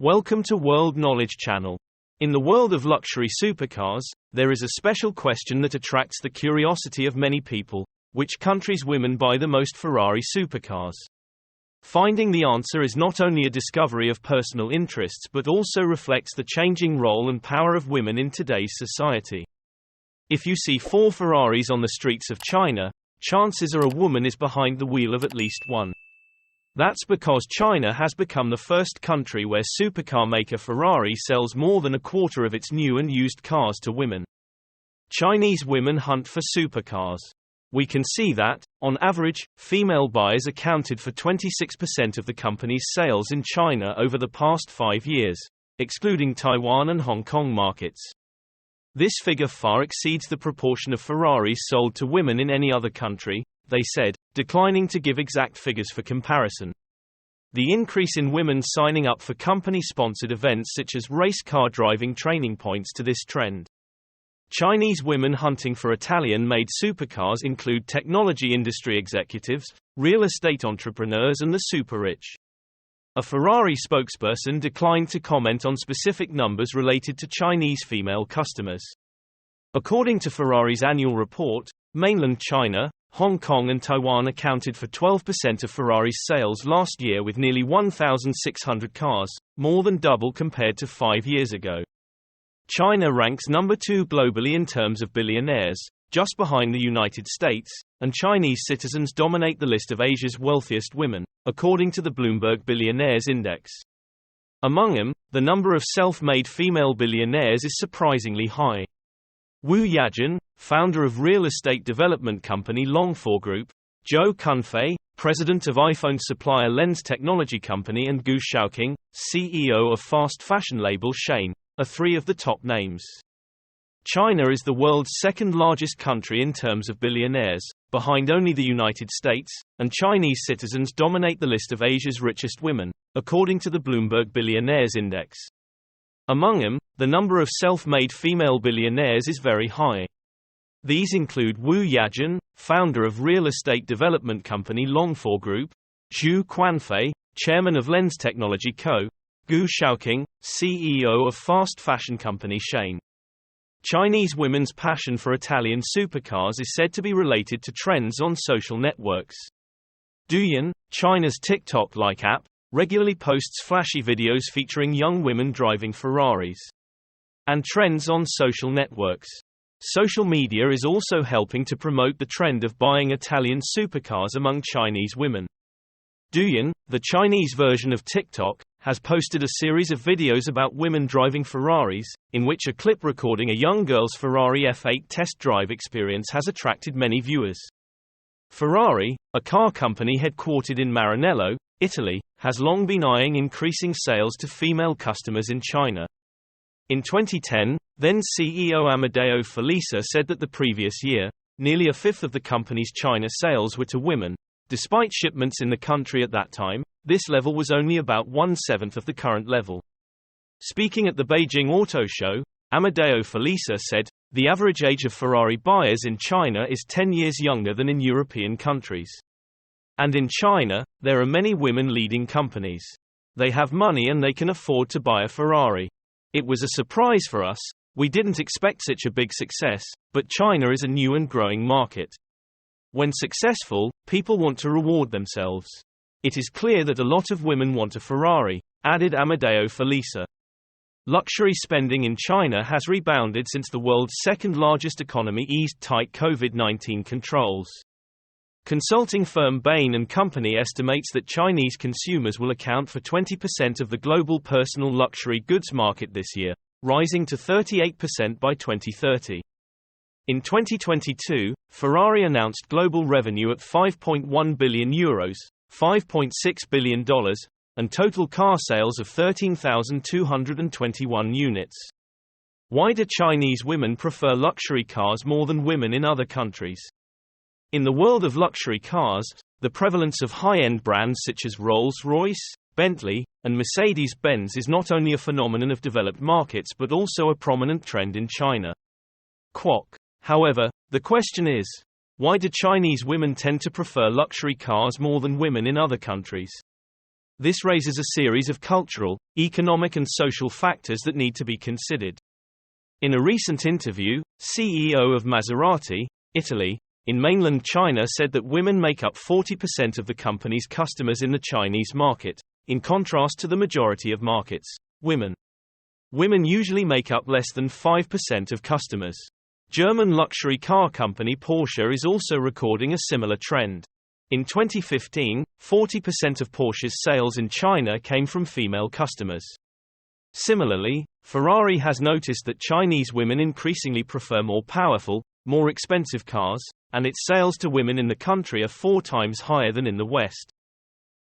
Welcome to World Knowledge Channel. In the world of luxury supercars, there is a special question that attracts the curiosity of many people: which country's women buy the most Ferrari supercars? Finding the answer is not only a discovery of personal interests but also reflects the changing role and power of women in today's society. If you see 4 Ferraris on the streets of China, chances are a woman is behind the wheel of at least one. That's because China has become the first country where supercar maker Ferrari sells more than a quarter of its new and used cars to women. Chinese women hunt for supercars. We can see that, on average, female buyers accounted for 26% of the company's sales in China over the past 5 years, excluding Taiwan and Hong Kong markets. This figure far exceeds the proportion of Ferraris sold to women in any other country, they said, declining to give exact figures for comparison. The increase in women signing up for company-sponsored events such as race car driving training points to this trend. Chinese women hunting for Italian-made supercars include technology industry executives, real estate entrepreneurs and the super-rich. A Ferrari spokesperson declined to comment on specific numbers related to Chinese female customers. According to Ferrari's annual report, mainland China, Hong Kong and Taiwan accounted for 12% of Ferrari's sales last year with nearly 1,600 cars, more than double compared to 5 years ago. China ranks number 2 globally in terms of billionaires, just behind the United States, and Chinese citizens dominate the list of Asia's wealthiest women, according to the Bloomberg Billionaires Index. Among them, the number of self-made female billionaires is surprisingly high. Wu Yajin, founder of real estate development company Longfor Group, Zhou Kunfei, president of iPhone supplier Lens Technology Company, and Gu Shaoqing, CEO of fast fashion label Shein, are 3 of the top names. China is the world's second-largest country in terms of billionaires, behind only the United States, and Chinese citizens dominate the list of Asia's richest women, according to the Bloomberg Billionaires Index. Among them, the number of self-made female billionaires is very high. These include Wu Yajin, founder of real estate development company Longfor Group, Zhu Quanfei, chairman of Lens Technology Co., Gu Shaoqing, CEO of fast fashion company Shein. Chinese women's passion for Italian supercars is said to be related to trends on social networks. Douyin, China's TikTok-like app, regularly posts flashy videos featuring young women driving Ferraris. And trends on social networks. Social media is also helping to promote the trend of buying Italian supercars among Chinese women. Douyin, the Chinese version of TikTok, has posted a series of videos about women driving Ferraris, in which a clip recording a young girl's Ferrari F8 test drive experience has attracted many viewers. Ferrari, a car company headquartered in Maranello, Italy, has long been eyeing increasing sales to female customers in China. In 2010, then CEO Amedeo Felisa said that the previous year, nearly a fifth of the company's China sales were to women. Despite shipments in the country at that time, this level was only about 1/7 of the current level. Speaking at the Beijing Auto Show, Amedeo Felisa said, "The average age of Ferrari buyers in China is 10 years younger than in European countries. And in China, there are many women leading companies. They have money and they can afford to buy a Ferrari. It was a surprise for us. We didn't expect such a big success, but China is a new and growing market. When successful, people want to reward themselves. It is clear that a lot of women want a Ferrari," added Amedeo Felisa. Luxury spending in China has rebounded since the world's second-largest economy eased tight COVID-19 controls. Consulting firm Bain & Company estimates that Chinese consumers will account for 20% of the global personal luxury goods market this year, rising to 38% by 2030. In 2022, Ferrari announced global revenue at €5.1 billion, $5.6 billion, and total car sales of 13,221 units. Why do Chinese women prefer luxury cars more than women in other countries? In the world of luxury cars, the prevalence of high-end brands such as Rolls-Royce, Bentley, and Mercedes-Benz is not only a phenomenon of developed markets but also a prominent trend in China. However, the question is, why do Chinese women tend to prefer luxury cars more than women in other countries? This raises a series of cultural, economic and social factors that need to be considered. In a recent interview, CEO of Maserati, Italy, in mainland China said that women make up 40% of the company's customers in the Chinese market, in contrast to the majority of markets, women. Women usually make up less than 5% of customers. German luxury car company Porsche is also recording a similar trend. In 2015, 40% of Porsche's sales in China came from female customers. Similarly, Ferrari has noticed that Chinese women increasingly prefer more powerful, more expensive cars, and its sales to women in the country are 4 times higher than in the West.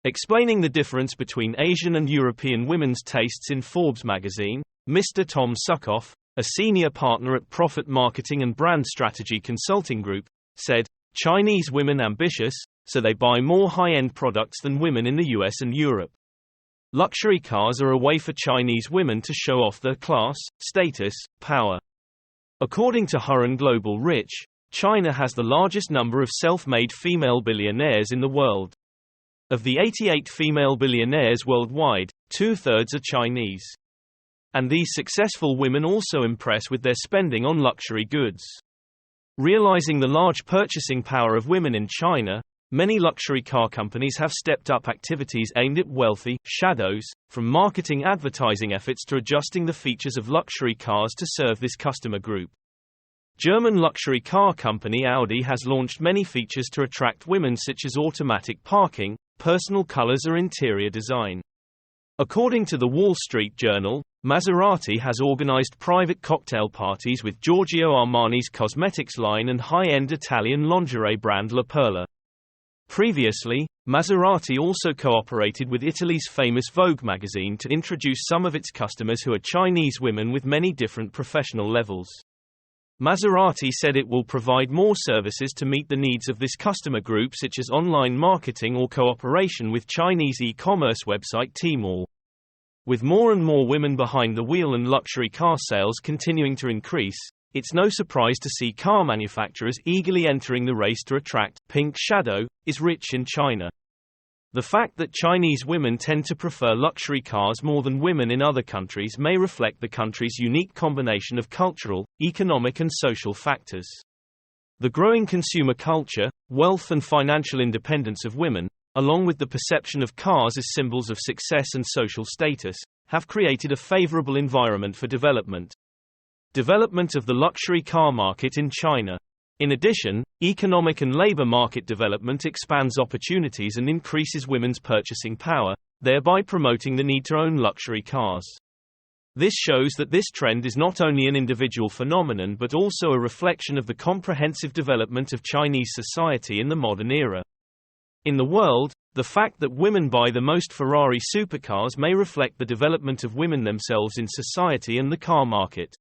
Explaining the difference between Asian and European women's tastes in Forbes magazine, Mr. Tom Suckoff, a senior partner at Profit Marketing and Brand Strategy Consulting Group, said, "Chinese women ambitious, so they buy more high-end products than women in the US and Europe. Luxury cars are a way for Chinese women to show off their class, status, power." According to Hurun Global Rich, China has the largest number of self-made female billionaires in the world. Of the 88 female billionaires worldwide, 2/3 are Chinese. And these successful women also impress with their spending on luxury goods. Realizing the large purchasing power of women in China, many luxury car companies have stepped up activities aimed at wealthy shadows, from marketing advertising efforts to adjusting the features of luxury cars to serve this customer group. German luxury car company Audi has launched many features to attract women such as automatic parking, personal colors or interior design. According to the Wall Street Journal, Maserati has organized private cocktail parties with Giorgio Armani's cosmetics line and high-end Italian lingerie brand La Perla. Previously, Maserati also cooperated with Italy's famous Vogue magazine to introduce some of its customers who are Chinese women with many different professional levels. Maserati said it will provide more services to meet the needs of this customer group, such as online marketing or cooperation with Chinese e-commerce website Tmall. With more and more women behind the wheel and luxury car sales continuing to increase, it's no surprise to see car manufacturers eagerly entering the race to attract pink shadow is rich in China. The fact that Chinese women tend to prefer luxury cars more than women in other countries may reflect the country's unique combination of cultural, economic and social factors. The growing consumer culture, wealth and financial independence of women, along with the perception of cars as symbols of success and social status, have created a favorable environment for development. Development of the luxury car market in China. In addition, economic and labor market development expands opportunities and increases women's purchasing power, thereby promoting the need to own luxury cars. This shows that this trend is not only an individual phenomenon but also a reflection of the comprehensive development of Chinese society in the modern era. In the world, the fact that women buy the most Ferrari supercars may reflect the development of women themselves in society and the car market.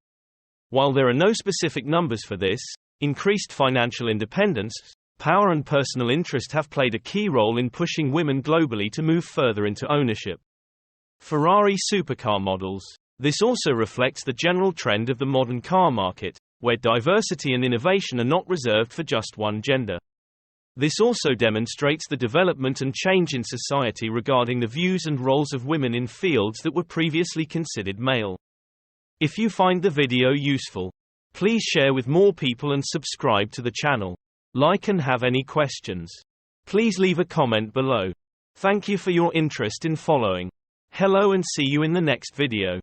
While there are no specific numbers for this, increased financial independence, power and personal interest have played a key role in pushing women globally to move further into ownership. Ferrari supercar models. This also reflects the general trend of the modern car market, where diversity and innovation are not reserved for just one gender. This also demonstrates the development and change in society regarding the views and roles of women in fields that were previously considered male. If you find the video useful, please share with more people and subscribe to the channel. Like and have any questions, please leave a comment below. Thank you for your interest in following. Hello and see you in the next video.